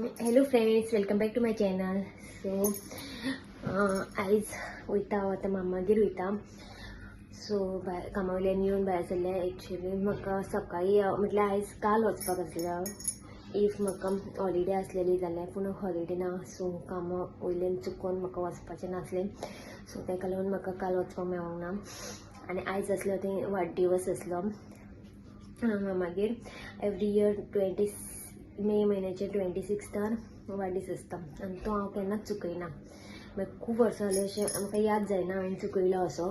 Hello friends, welcome back to my channel. So आयज वयता आतां मामागेर वयता. सो भायर कामावयल्यान येवन भायर सरलें. एक्चुली म्हाका सकाळी म्हटल्यार आयज काल वचपाक आसलें. इफ म्हाका हॉलिडे आसलेली जाल्यार, पूण हॉलिडे ना. सो कामा वयल्यान चुकोन म्हाका वचपाचें नासलें. सो ताका लागून म्हाका काल वचपाक मेळोंक ना. आनी आयज आसलो थंय वाडदिवस आसलो मामागेर. एवरी इयर मे म्हयन्याचे 26 वाडदीस आसता आनी तो हांव केन्नाच चुकयना. मागीर खूब वर्सां जालीं अशें म्हाका याद जायना हांवें चुकयलो असो.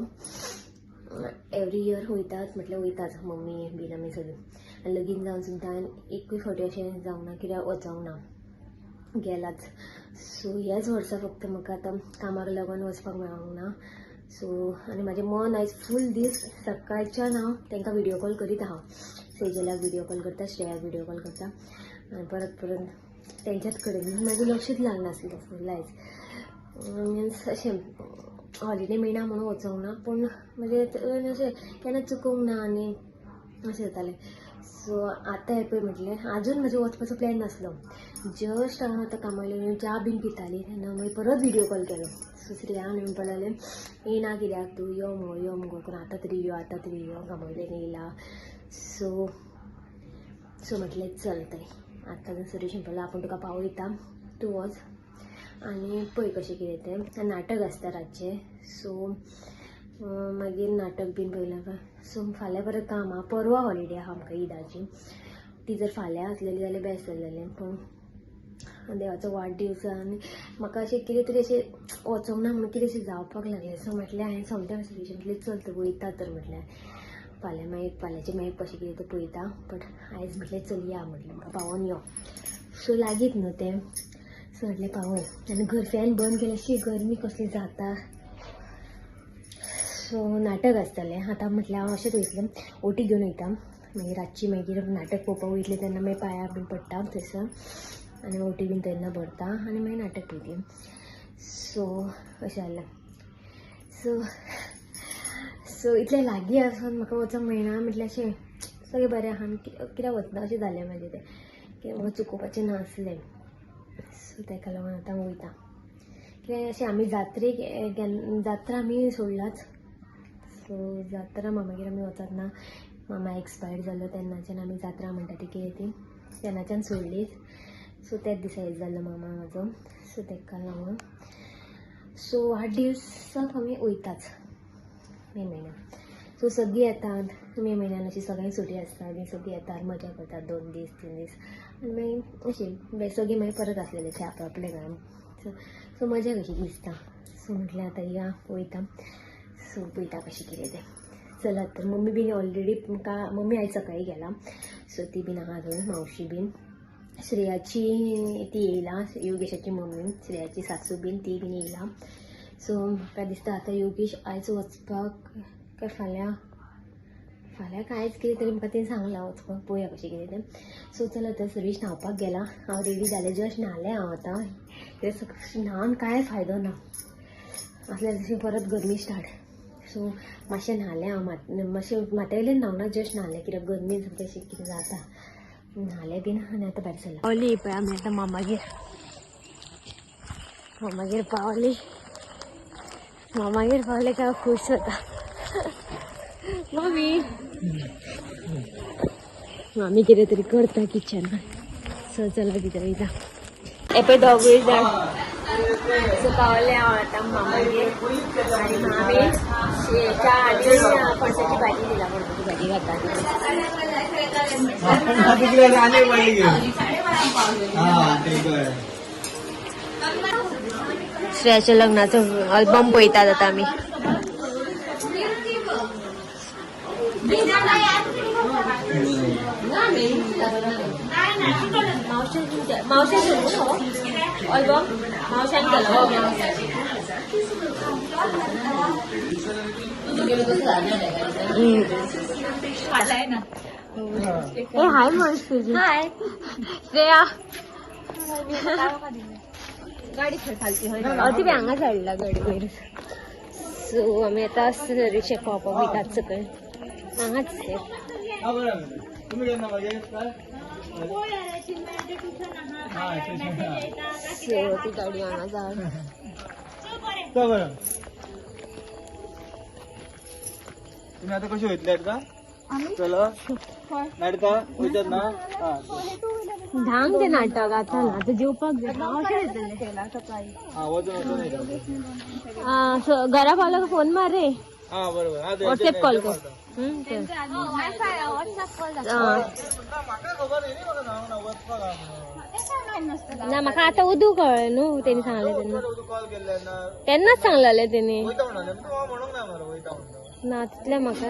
एवरी इयर वयतात म्हटल्यार वयताच मम्मी बीन आमी सगळीं. लगीन जावन सुद्दां हांवें एकूय फावटी अशें जावंक ना, कित्याक वचोंक ना, गेलाच. सो ह्याच वर्सा फक्त म्हाका आतां कामाक लागून वचपाक मेळोंक ना. सो आनी म्हाजें मन आयज फूल दीस सकाळच्यान हांव तांकां व्हिडियो कॉल करीत आहा. सेजलाक व्हिडियो कॉल करता, श्रेयाक व्हिडियो कॉल करता आनी परत तेंच्याच कडेन म्हाजें लक्षच लागनासलें फूल आयज. मिन्स अशें हॉलिडे मेळना म्हणून वचोंक ना, पूण म्हजें अशें केन्ना चुकोवंक ना आनी अशें जातालें. सो आतां हें पळय म्हटलें, आजून म्हजो वचपाचो प्लॅन नासलो. जस्ट हांव आतां कामावयल्यान च्या बीन पिताली तेन्ना मागीर परत व्हिडियो कॉल केलो. सो श्रेयान म्हणपाक लागलें, येना कित्याक तूं, यो मुगो करून आतां तरी यो कामावयल्यान येयला. सो म्हटलें चल तरी आतां जर सुरेश म्हणपाक आपूण तुका पावयता, तूं वच आनी पळय कशें कितें तें. नाटक आसता रातचें. सो मागीर नाटक बीन पळयलें काय. सो फाल्यां परत काम आहा. परवा हॉलिडे आहा आमकां ईदाची. ती जर फाल्यां आसलेली जाल्यार बेस्ट जालेलें, पूण देवाचो वाडदीस आनी म्हाका अशें कितें तरी अशें वचोंक ना म्हणून कितें अशें जावपाक लागलें. सो म्हटलें हांवें समजा सुरेश म्हटलें चल तर वयता तर म्हटल्यार फाल्यांचें मागीर कशें कितें तें पळयता. बट आयज म्हटलें चल या म्हटलें म्हाका पावोन यो. सो लागीत न्हू तें. सो म्हटलें पावय आनी घर फॅन बंद केलें. अशी गरमी कसली जाता. सो नाटक आसतालें आतां म्हटल्यार हांव अशेंच वयतलें, ओटी घेवन वयता. मागीर रातची मागीर नाटक पळोवपाक वयतलें तेन्ना मागीर पांयां बीन पडटा थंयसर आनी ओटी बीन तेन्ना भरता आनी मागीर नाटक पळयतलें. सो अशें जालें. सो इतलें लागीं आसून म्हाका वचोंक मेळना म्हटल्यार अशें सगळें बरें आहा आनी कित्याक वचना अशें जालें म्हाजें तें, कित्याक म्हाका चुकोवपाचें नासलें. सो ताका लागून आतां वयता. कित्याक अशें आमी जात्रा आमी सोडलाच. सो जात्रा मामागेर आमी वचत ना. मामा एक्सपायर्ड जालो तेन्नाच्यान आमी जात्रा म्हणटा ती कितें ती तेन्नाच्यान सोडलीच. सो तेच दिसा हें जाल्लो मामा म्हाजो. सो ताका लागून सो वाडदिवसाक आमी वयताच मे म्हयन्यान. सो सगळीं येतात मे म्हयन्यान. अशी सगळ्यांक सुटी आसता आनी सगळीं येतात, मजा करतात 2 दीस 3 दीस आनी मागीर अशी सगळीं मागीर परत आसलेले आपले घरान. सो मजा कशी दिसता. सो म्हटल्यार आतां या वयता. सो पळयता कशें कितें तें. चलात तर. मम्मी बीन ऑलरेडी मम्मी आयज सकाळी गेला. सो ती बीन आहा थंय, मावशी बीन. श्रेयाची ती येयला, योगेशाची मम्मी, श्रेयाची सासू बीन ती बीन येयला. सो म्हाका दिसता आतां योगेश आयज वचपाक काय फाल्यां कांयच कितें तरी म्हाका तें सांगलां वचपाक. पळोवया कशें कितें तें. सो चला तर सुरेश न्हांवपाक गेला. हांव रेडी जालें, जस्ट न्हालें हांव आतां. कित्याक न्हावन कांय फायदो ना आसल्यार तशी परत गरमी स्टार्ट. सो मातशें न्हालें हांव, मातशें माथ्यावयल्यान न्हावना, जस्ट न्हालें कित्याक गरमी अशें कितें जाता. न्हालें बीन आनी आतां भायर सरलें. पावली पळय आमी आतां मामागेर पावली. मामागेर पावले काय खूश जाता. मामी कितें तरी करता किचनान. सो चला कितें वयता. हे पळय दोगूय जाण. सो पावलें हांव आतां मामागेर आनी मामी च्या आनी पणसाची भाजी दिला. पणसाची भाजी खाता. श्रेयाच्या लग्नाचो अल्बम पळयतात आतां आमी. अल्बम मावशान केलो. हाय मस्त तुझी. हाय श्रेया. गाडी खालची ती हांगा धाडला गाडी वयर. सो आमी आतां सुरेशाक पावपाक वयतात सकयल. हांगाच ते. सो ती गाडी हांगा जा तुम्ही आता कशी वयतल्यात का चला नाटका वयतात ना धांग ते नाटक आता ना आता जेवपाक वजन घरा पावला का फोन मार रे बरोबर व्हॉट्सअप कॉल कर ना म्हाका आता उदू कळ्ळें न्हू तेणी सांगलें तेन्नाच सांगलेलें तेणी ना तितलें म्हाका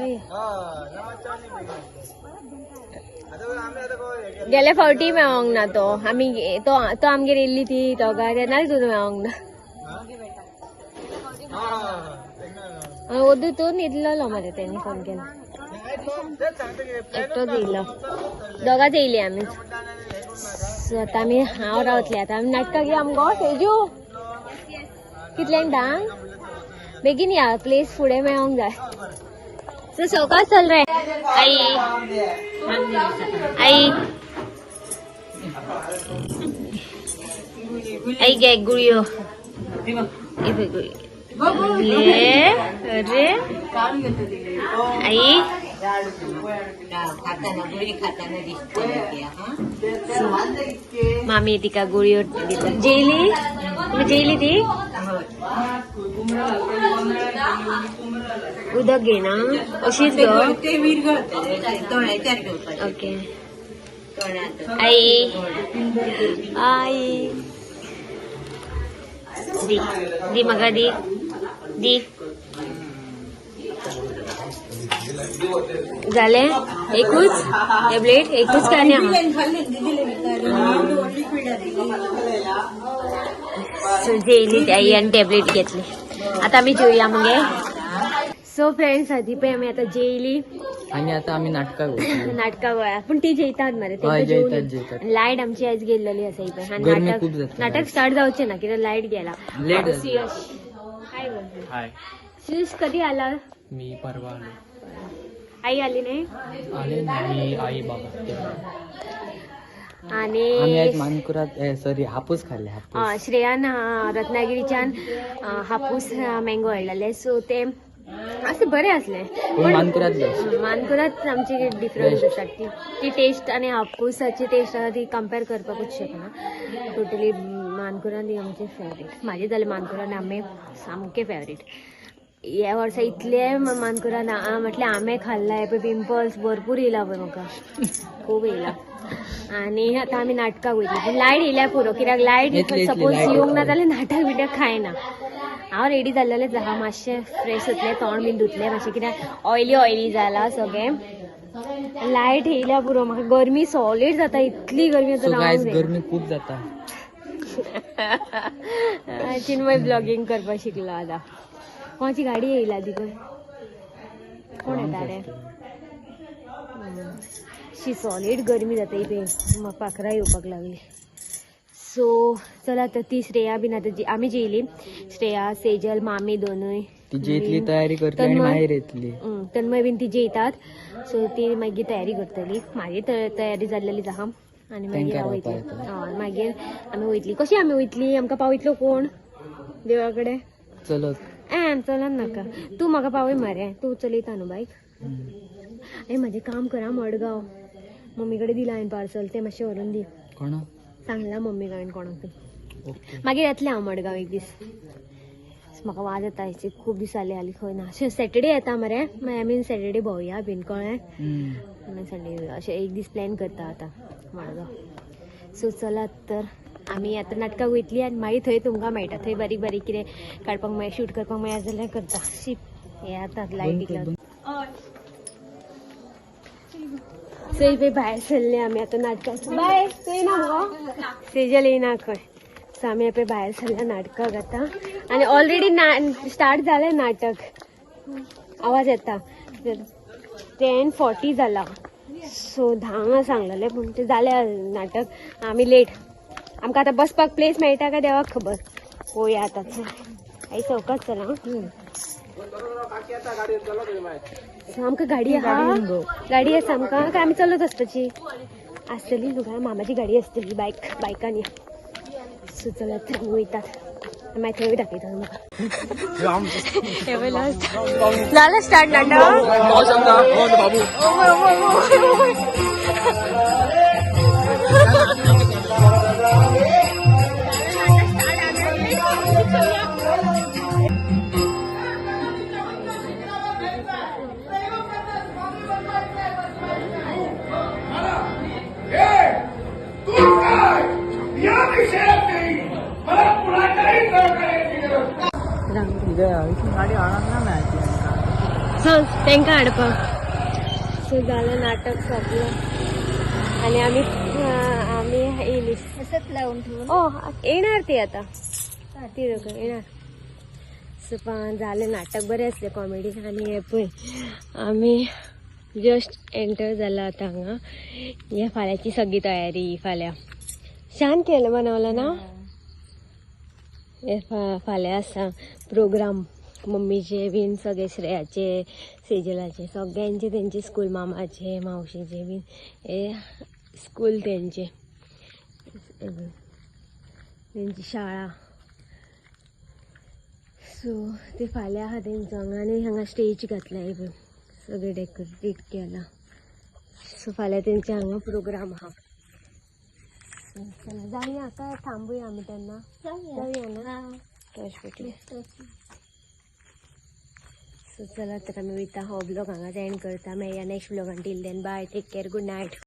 गेल्या फावटी मेळोंक ना तो आमी तो आमगेर येयल्ली ती दोगां तेन्नाच तुजो मेळोंक ना ओदू तो न्हिदलेलो मरे तेणी फोन केला एकटोच येयलो दोगांच येयली आमी सो आतां आमी हांव रावतलें आतां आमी नाटकां या आमगो तेजू कितल्यांक धांक बेगीन या प्लेस फुडें मेळोंक जाय सो सवकास चल रे आई आई आई गे गुळयो अरे आई मामी तिका गुळयो दिता जेली तुम्ही जेली ती उदक घे ना अशीच ओके आई आई दी दी म्हाका दी दी झाले एकूच टॅबलेट एकूच काय जेली आई आणि टॅबलेट घेतली आता आम्ही जेवया मगे सो फ्रेंड्स आधी पण आम्ही आता जेली आणि आता आम्ही नाटका गोळ्या पण ती जेतात मरे लाईट आमची आज गेलेली असा नाटक स्टार्ट जावचे ना कित्याक लाईट गेला हाय सुयश कधी आला मी परवा आई आली नाही आई बाबा आणि मानकुरात सॉरी हापूस खाल्ले श्रेयान रत्नागिरीच्यान हापूस मँगो हाडलेले सो ते असे बरे असले मानकुरात आमची डिफरन्स असतात ती टेस्ट आणि हापूसाची टेस्ट आसा ती कंपेर करपाकूच शकना टोटली मानकुरात ही आमची फेवरेट माझे जाले मानकुरात आंबे सामके फेवरेट ह्या वर्सा इतले मानकुरात म्हटले आंबे खाल्लाय पळय पिंपल्स भरपूर येयला पळय म्हाका खूब येयला आणि आता आम्ही नाटकाक वयतली पण लायट येयल्या पुरो कित्याक लायट सपोज येवंक ना जाल्यार नाटक बिटक खायना हांव रेडी जाल्लेलें हांव मातशें फ्रेश जातलें तोंड बीन धुतलें मातशें कित्याक ऑयली जाला सगळें लायट येयल्या पुरो म्हाका गरमी सॉलिड जाता इतली गरमी जाता गरमी खूब जाता चिन्मय ब्लॉगिंग करपाक शिकलो आतां कोणाची गाडी येयला ती पळय कोण येता रे शी सॉलिड गरमी जाता ही पाखरां येवपाक लागली सो चला तर ती श्रेया बीन आता आम्ही जेयली श्रेया सेजल मामी दोनूय ती तयारी करतली तन्मय बीन ती जेयतात सो ती मागीर तयारी करतली माझी तयारी जाल्लेली आहा आनी मागीर हांव वयतली मागीर आमी वयतली कशी आमी वयतली आमकां पावयतलो कोण देवा कडेन चलत नाका तूं म्हाका पावय मरे तूं चलयता न्हू बायक अरे म्हजें काम करा मडगांव मम्मी कडेन दिला हांवें पार्सल तें मातशें व्हरून दी कोणा सांगला मम्मी हांवें कोणाक मागीर येतलें हांव मडगांव एक दीस म्हाका वाज येता हेची खूब दीस जाली खंय ना अशें सॅटर्डे येता मरे मागीर आमी सॅटर्डे भोंवया बीन कळ्ळें मागीर संडे अशें एक दीस प्लॅन करता आतां मडगांव सो चलात तर आमी आतां नाटकाक वयतली आनी मागीर थंय तुमकां मेळटा थंय बारीक बारीक कितें काडपाक मेळटा शूट करपाक मेळ्ळा जाल्यार करता शीप हे आतां लायटीक सो पळय भायर सरले आमी आतां नाटकाक बाय तूं येना मुगो सेजल येना खंय सो आमी पळय भायर सरल्या नाटकाक आतां आनी ऑलरेडी स्टार्ट जालें नाटक आवाज येता 10:40 जाला सो 10 सांगलेलें पूण तें जालें नाटक आमी लेट आमकां आतां बसपाक प्लेस मेळटा काय देवाक खबर पळोवया आतां आई सवकास चला आमकां गाडी आसा आमकां काय आमी चलत वचपाची असतली तुका मामाची गाडी असतली बायकांनी सुचला तर वयतात मागीर थंय दाखयता म्हाका झालं स्टार्ट सांग तेंका हाडपा सो जालें नाटक सोंपलें आनी आमी येयली असंच लावून येणार ती आता ती लोक येणार सो जालें नाटक बरें आसलें कॉमेडी आनी हे पळय आमी जस्ट एंटर जाला आतां हांगा हे फाल्यांची सगळी तयारी फाल्यां शान केलं बनवलं ना हे फाल्यां आसा प्रोग्राम मम्मीचे बीन सगळे श्रेयाचे सेजलाचे सगळ्यांचे तेंचे स्कूल मामाचे मावशेचे बीन हे स्कूल तेंची शाळा सो ते फाल्यां आहा तेंचो हांगा आनी हांगा स्टेज घातला बीन सगळे डेकोरेट केला सो फाल्यां तेंचे हांगा प्रोग्राम आहा चला जाऊया काय थांबूया आम्ही त्यांना जाऊया ना हॉस्पिटल सो चला तर आम्ही वयता हो ब्लॉग हांगाच एंड करता मेळया नेक्स्ट ब्लॉगान टील then bye take care good night